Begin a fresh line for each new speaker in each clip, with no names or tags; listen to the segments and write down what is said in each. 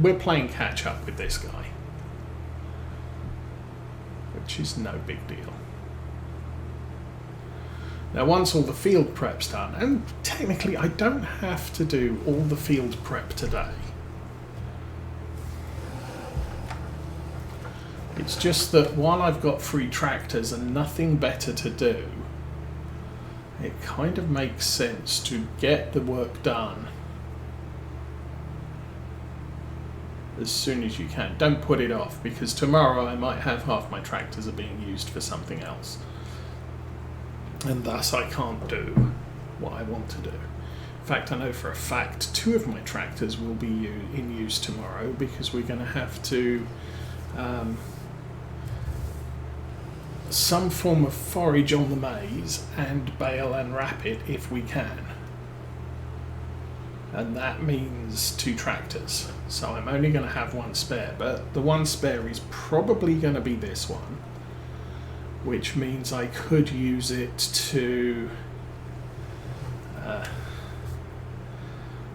we're playing catch up with this guy, which is no big deal. Now once all the field prep's done, and technically I don't have to do all the field prep today. It's just that while I've got 3 tractors and nothing better to do, it kind of makes sense to get the work done as soon as you can. Don't put it off, because tomorrow I might have half my tractors are being used for something else. And thus I can't do what I want to do. In fact, I know for a fact 2 of my tractors will be in use tomorrow, because we're going to have to some form of forage on the maize and bale and wrap it if we can. And that means 2 tractors. So I'm only going to have 1 spare, but the 1 spare is probably going to be this one, which means I could use it to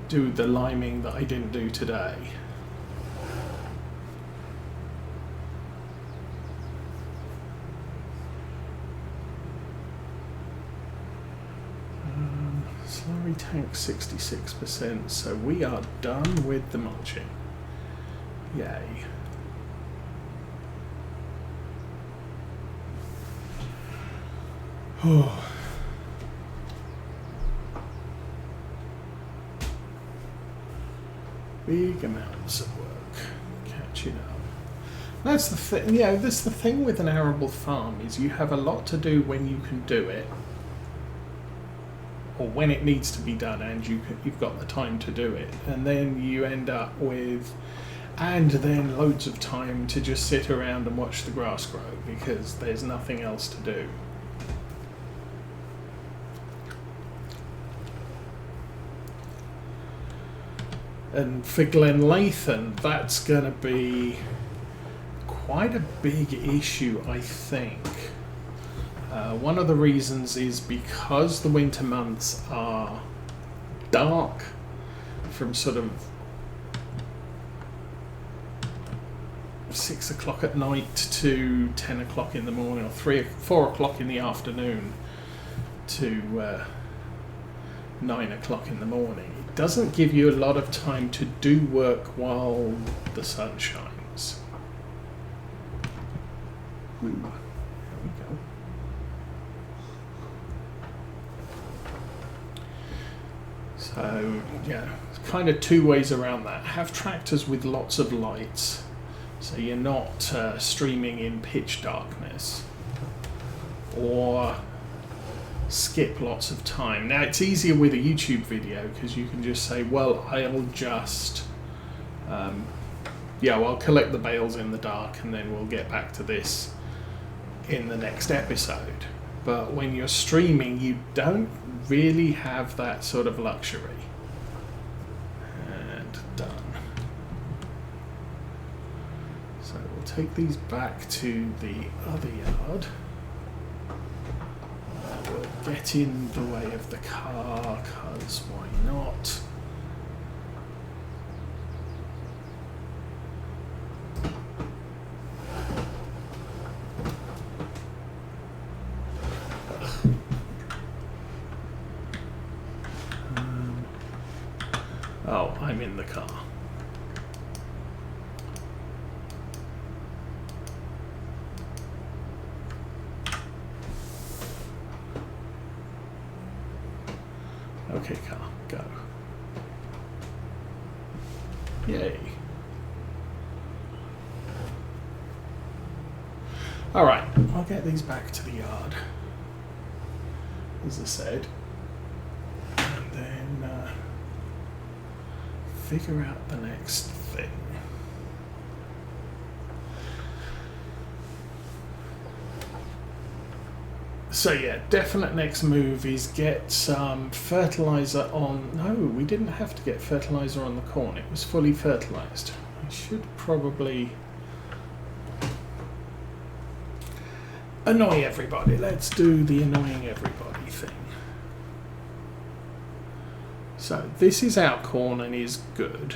do the liming that I didn't do today. Slurry tank 66%, so we are done with the mulching. Yay. Oh. Big amounts of work catching up. That's the thing. You know, that's the thing with an arable farm, is you have a lot to do when you can do it, or when it needs to be done, and you've got the time to do it, and then you end up with, and then loads of time to just sit around and watch the grass grow because there's nothing else to do. And for Glenlathan, that's going to be quite a big issue, I think. One of the reasons is because the winter months are dark from sort of 6 o'clock at night to 10 o'clock in the morning, or 4 o'clock in the afternoon to 9 o'clock in the morning. It doesn't give you a lot of time to do work while the sun shines. Ooh, there we go. So, yeah, kind of 2 ways around that. Have tractors with lots of lights, so you're not streaming in pitch darkness, or skip lots of time. Now, it's easier with a YouTube video because you can just say, well, I'll just, I'll collect the bales in the dark and then we'll get back to this in the next episode. But when you're streaming, you don't really have that sort of luxury. And done. So we'll take these back to the other yard. We'll get in the way of the car, because why not? Oh, I'm in the car. Okay, car, go. Yay. All right, I'll get these back to the yard, as I said, and then figure out the next thing. So yeah, definite next move is get some fertilizer on. No, we didn't have to get fertilizer on the corn. It was fully fertilized. I should probably annoy everybody. Let's do the annoying everybody thing. So this is our corn and is good.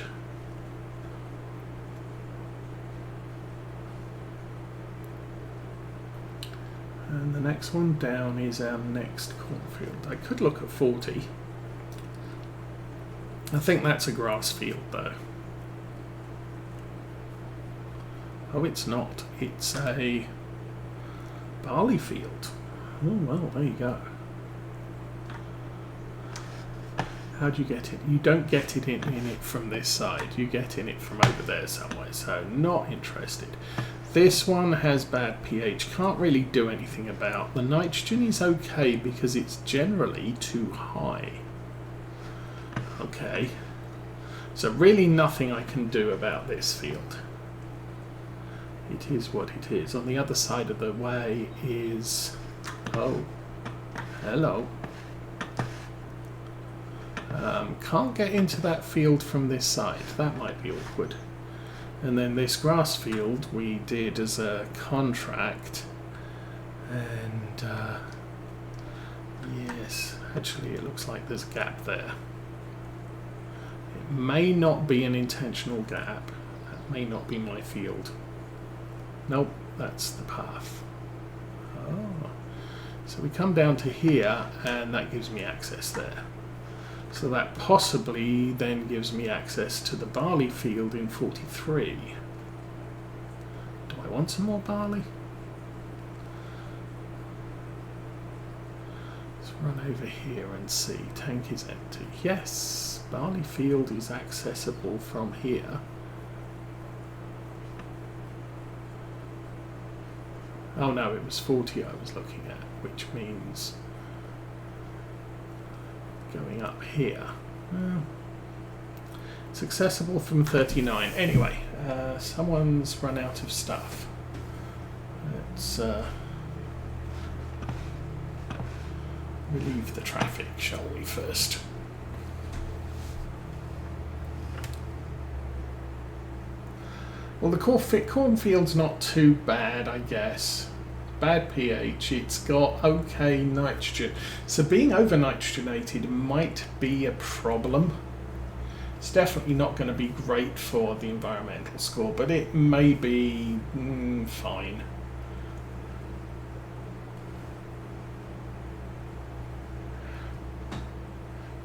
next one down is our next cornfield. I could look at 40. I think that's a grass field though. Oh, it's not. It's a barley field. Oh, well, there you go. How do you get it? You don't get it in it from this side. You get in it from over there somewhere. So, not interested. This one has bad pH. Can't really do anything about. The nitrogen is okay because it's generally too high. Okay. So, really nothing I can do about this field. It is what it is. On the other side of the way is... Oh. Hello. Can't get into that field from this side. That might be awkward. And then this grass field we did as a contract. And yes, actually it looks like there's a gap there. It may not be an intentional gap. That may not be my field. Nope, that's the path. Oh. So we come down to here and that gives me access there. So that possibly then gives me access to the barley field in 43. Do I want some more barley? Let's run over here and see. Tank is empty. Yes, barley field is accessible from here. Oh no, it was 40 I was looking at, which means going up here. It's accessible from 39. Anyway, someone's run out of stuff. Let's relieve the traffic, shall we, first? Well, the cornfield's not too bad, I guess. Bad pH, it's got okay nitrogen. So being over nitrogenated might be a problem. It's definitely not going to be great for the environmental score, but it may be fine.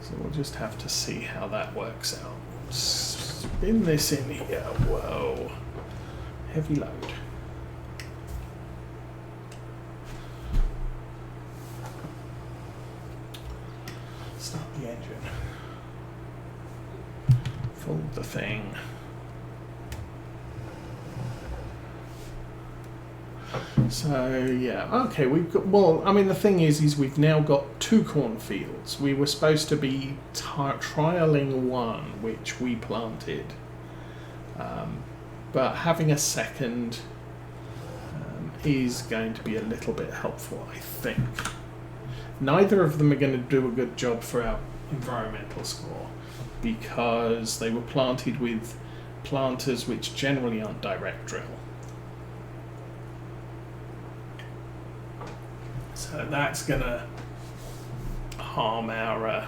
So we'll just have to see how that works out. Spin this in here. Whoa. Heavy load. Start the engine. Fold the thing. So yeah, okay, we've got, well, I mean the thing is we've now got 2 cornfields. We were supposed to be trialing one which we planted, but having a second is going to be a little bit helpful, I think. Neither of them are going to do a good job for our environmental score because they were planted with planters which generally aren't direct drill. So that's going to harm our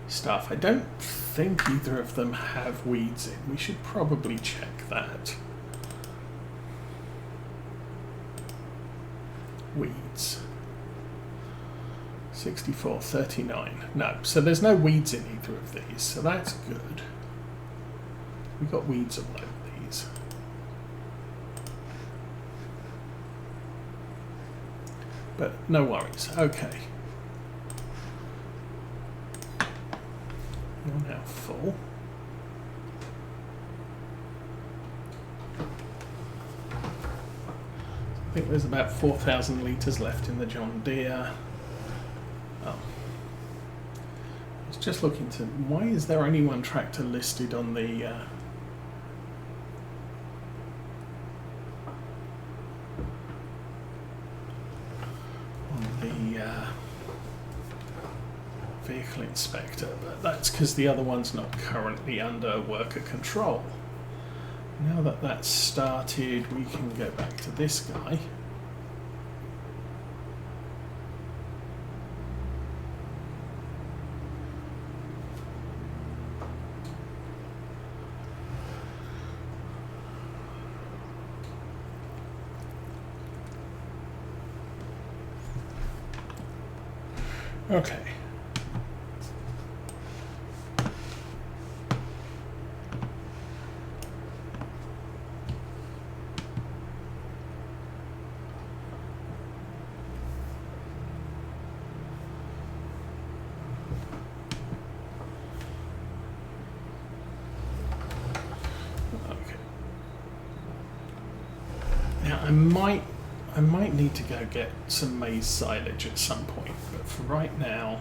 stuff. I don't think either of them have weeds in. We should probably check that. Weeds. 64, 39. No, so there's no weeds in either of these, so that's good. We've got weeds all over these. But no worries. Okay. You're now full. I think there's about 4,000 litres left in the John Deere. Oh. I was just looking to... Why is there only one tractor listed on the... vehicle inspector, but that's because the other one's not currently under worker control. Now that that's started, we can go back to this guy. Okay. Now I might need to go get some maize silage at some point, but for right now,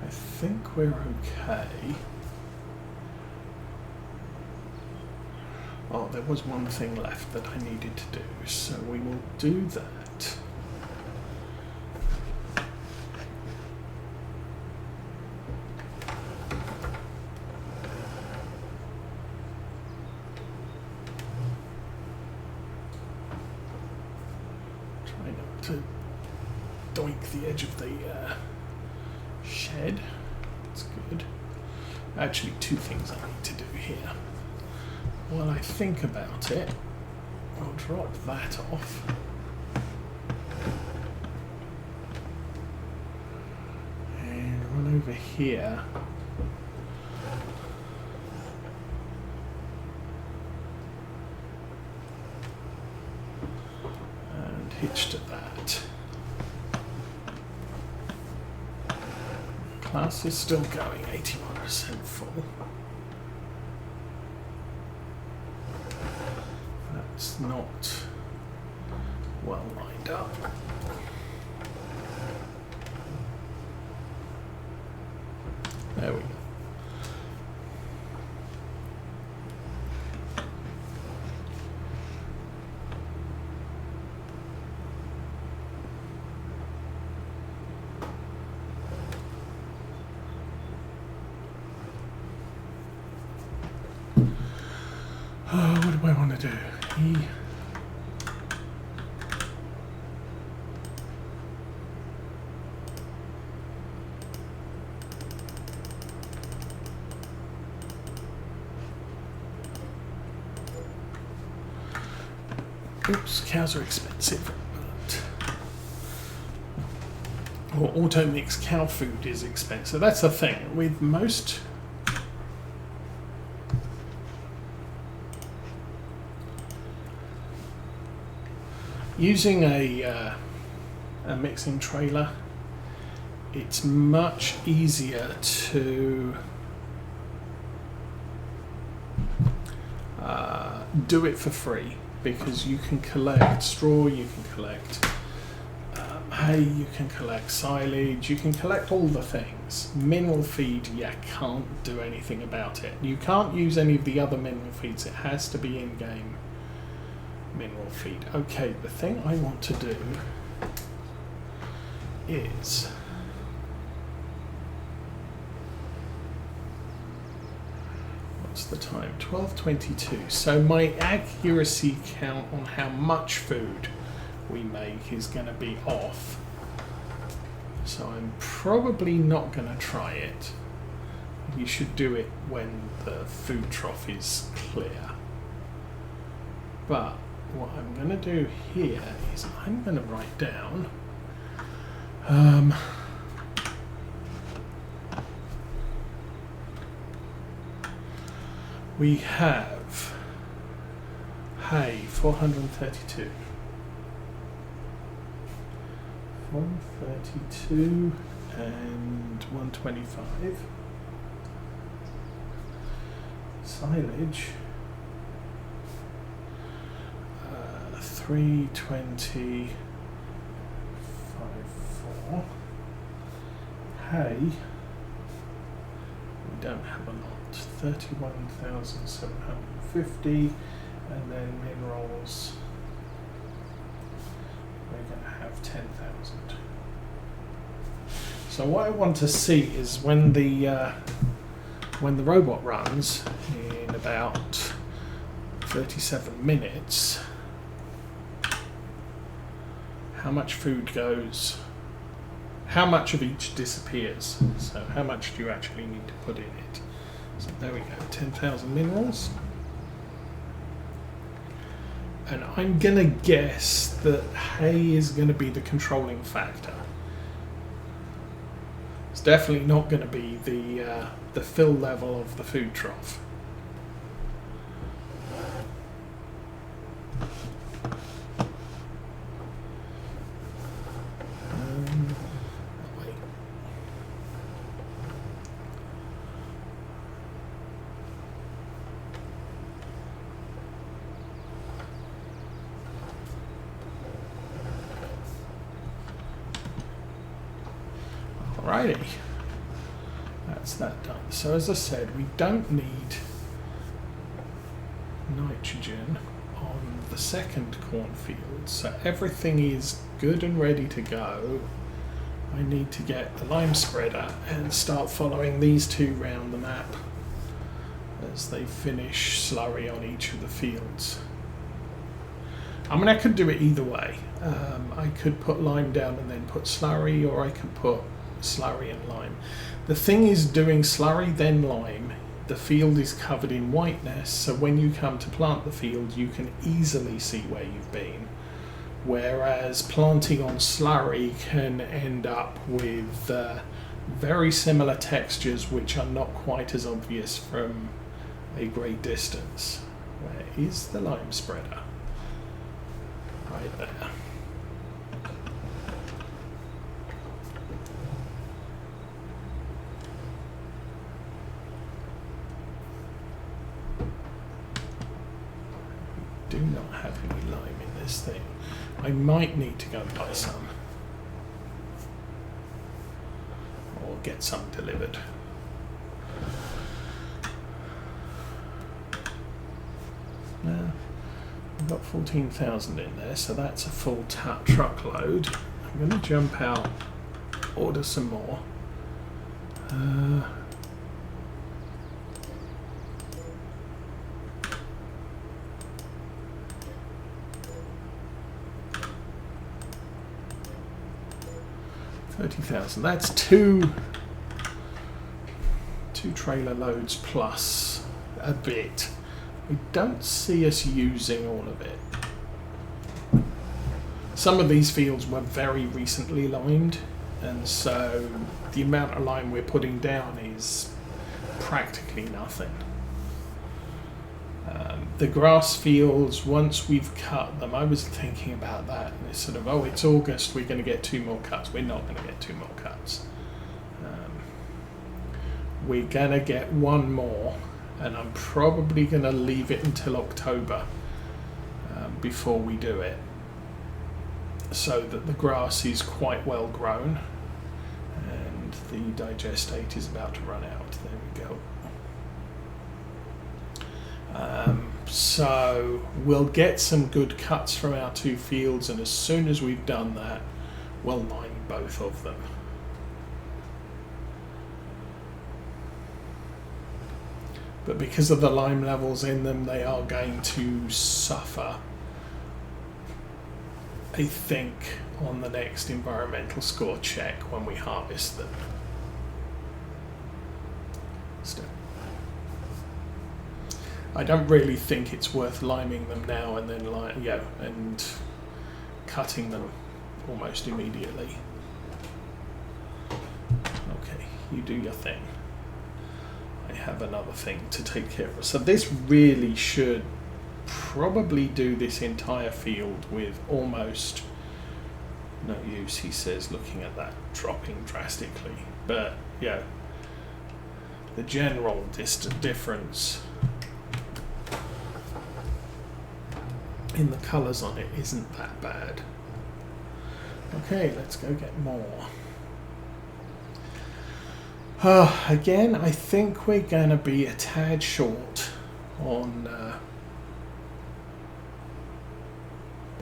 I think we're okay. Oh, there was one thing left that I needed to do, so we will do that. Try not to doink the edge of the shed. That's good. Actually, two things I need to do here. While I think about it, I'll drop that off. And run over here. And hitch to that. Class is still going, 81% full. That's not well lined up. There we go. Oh, what do I want to do? Oops, cows are expensive. Or auto mix cow food is expensive. That's the thing with most. Using a mixing trailer, it's much easier to do it for free because you can collect straw, you can collect hay, you can collect silage, you can collect all the things. Mineral feed, you can't do anything about it. You can't use any of the other mineral feeds, it has to be in-game mineral feed. Okay, the thing I want to do is what's the time? 12:22. So my accuracy count on how much food we make is going to be off. So I'm probably not going to try it. You should do it when the food trough is clear. But what I'm going to do here is I'm going to write down we have hay 432 and 125 silage 320 54 hay we don't have a lot 31,750 and then minerals we're going to have 10,000. So what I want to see is when the robot runs in about 37 minutes, how much food goes, how much of each disappears. So how much do you actually need to put in it? So there we go, 10,000 minerals. And I'm going to guess that hay is going to be the controlling factor. definitely not going to be the fill level of the food trough. Alrighty, that's that done. So as I said, we don't need nitrogen on the second cornfield, so everything is good and ready to go. I need to get the lime spreader and start following these two round the map as they finish slurry on each of the fields. I mean, I could do it either way. I could put lime down and then put slurry, or I could put slurry and lime. The thing is, doing slurry then lime, the field is covered in whiteness, so when you come to plant the field you can easily see where you've been, whereas planting on slurry can end up with very similar textures which are not quite as obvious from a great distance. Where is the lime spreader? Right there. Do not have any lime in this thing. I might need to go and buy some, or get some delivered. Now, I've got 14,000 in there, so that's a full truckload. I'm going to jump out, order some more. 30,000. That's two trailer loads plus a bit. I don't see us using all of it. Some of these fields were very recently limed, and so the amount of lime we're putting down is practically nothing. The grass fields, once we've cut them, I was thinking about that, and it's sort of, oh, it's August, we're going to get 2 more cuts. We're not going to get 2 more cuts. We're going to get 1 more, and I'm probably going to leave it until October before we do it, so that the grass is quite well grown, and the digestate is about to run out. There we go. So we'll get some good cuts from our 2 fields, and as soon as we've done that, we'll lime both of them. But because of the lime levels in them, they are going to suffer, I think, on the next environmental score check when we harvest them. Still, I don't really think it's worth liming them now and then and cutting them almost immediately. Okay, you do your thing. I have another thing to take care of. So this really should probably do this entire field with almost no use, he says, looking at that dropping drastically. But yeah, the general difference in the colours on it isn't that bad. Okay, let's go get more. Again, I think we're going to be a tad short on...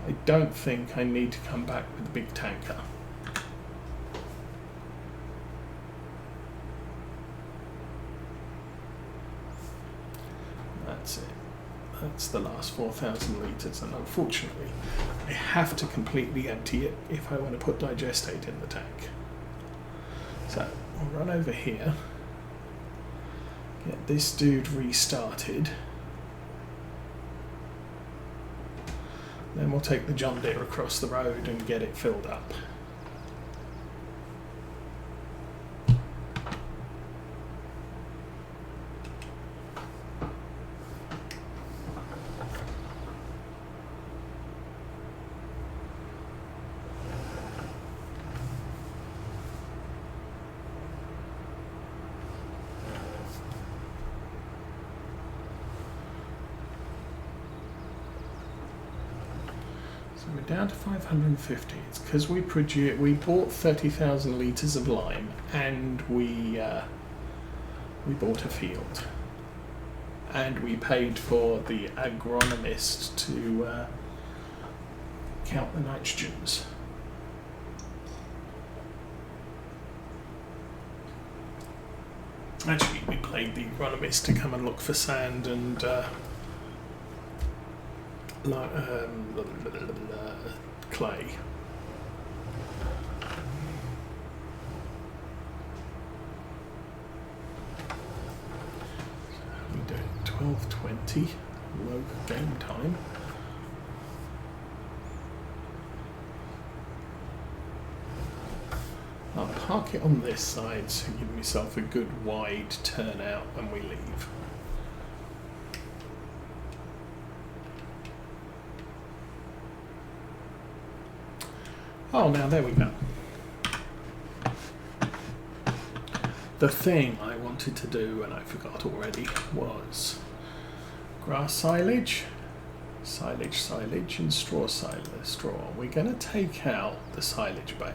I don't think I need to come back with a big tanker. That's it. That's the last 4,000 litres, and unfortunately I have to completely empty it if I want to put digestate in the tank. So I'll run over here, get this dude restarted, then we'll take the John Deere across the road and get it filled up. So we're down to 550. It's because we bought 30,000 litres of lime and we bought a field. And we paid for the agronomist to count the nitrogens. Actually, we paid the agronomist to come and look for sand and clay. We do 12:20 local game time. I'll park it on this side so give myself a good wide turnout when we leave. Oh, now there we go. The thing I wanted to do, and I forgot already, was grass silage, silage, and straw silage. We're going to take out the silage bale.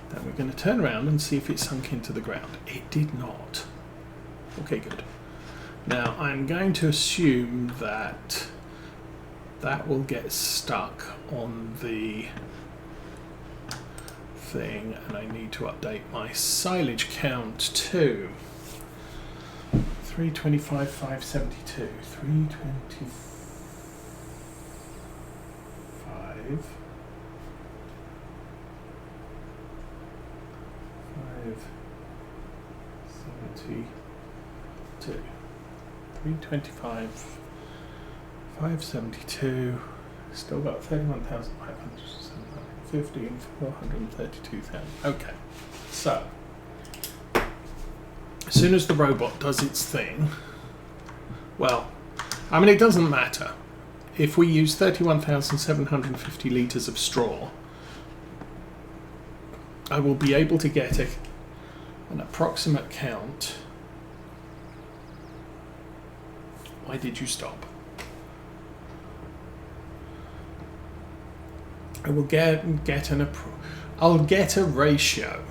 Then we're going to turn around and see if it sunk into the ground. It did not. Okay, good. Now I'm going to assume that that will get stuck on the thing, and I need to update my silage count to 325, 572, 325. 572, 325, 572, still got 31,550 and 432,000. Okay, so as soon as the robot does its thing, well, I mean, it doesn't matter. If we use 31,750 litres of straw, I will be able to get an approximate count. Why did you stop? I will I'll get a ratio,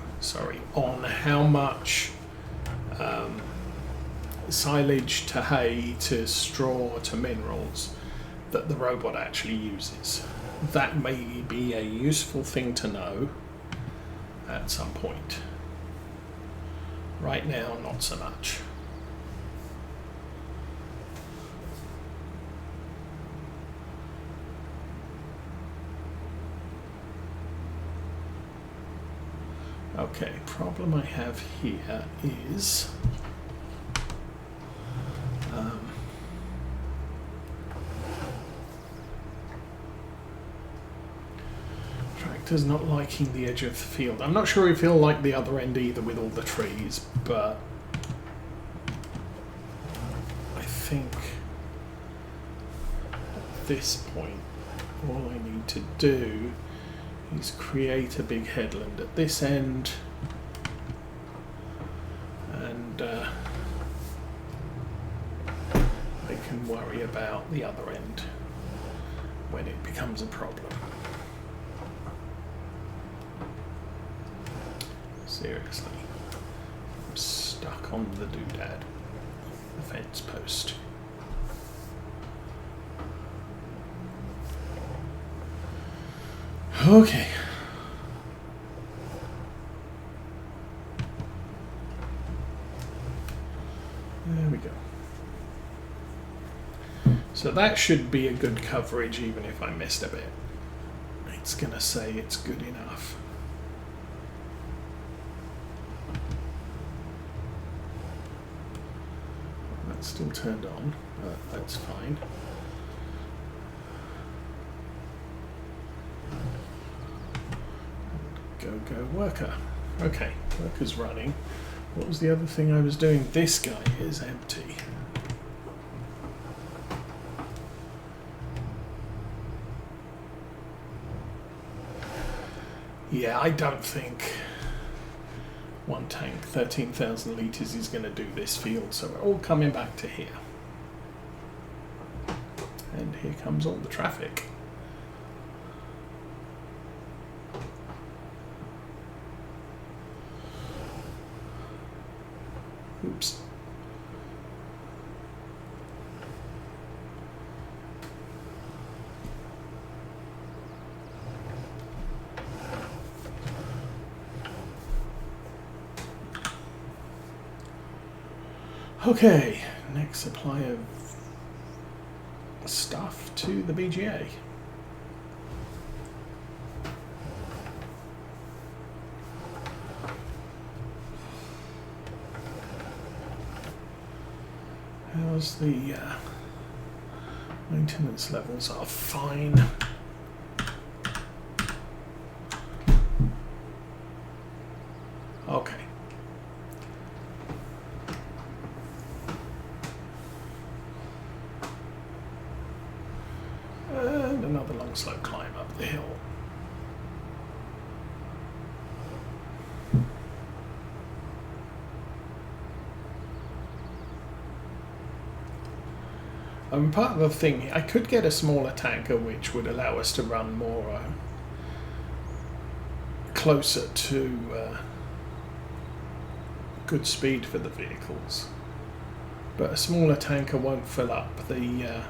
on how much silage to hay to straw to minerals that the robot actually uses. That may be a useful thing to know at some point. Right now, not so much. Okay, problem I have here is tractor's not liking the edge of the field. I'm not sure if he'll like the other end either with all the trees, but I think at this point all I need to do is create a big headland at this end, and I can worry about the other end when it becomes a problem. Seriously, I'm stuck on the doodad, the fence post. Okay. There we go. So that should be a good coverage even if I missed a bit. It's going to say it's good enough. That's still turned on, but that's fine. Go worker. Okay, worker's running. What was the other thing I was doing? This guy is empty. Yeah, I don't think one tank, 13,000 litres is going to do this field, so we're all coming back to here. And here comes all the traffic. Oops. Okay, next supply of stuff to the BGA. How's the maintenance levels? Are fine. Okay. And another long slow climb up the hill. Part of the thing, I could get a smaller tanker which would allow us to run more closer to good speed for the vehicles. But a smaller tanker won't fill up the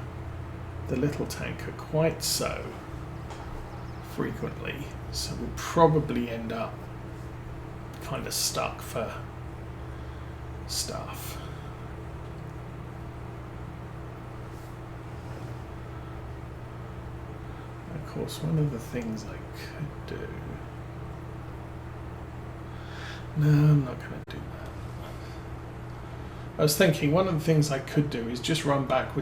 little tanker quite so frequently, so we'll probably end up kind of stuck for stuff. Of course, one of the things I could do... No, I'm not going to do that. I was thinking one of the things I could do is just run back with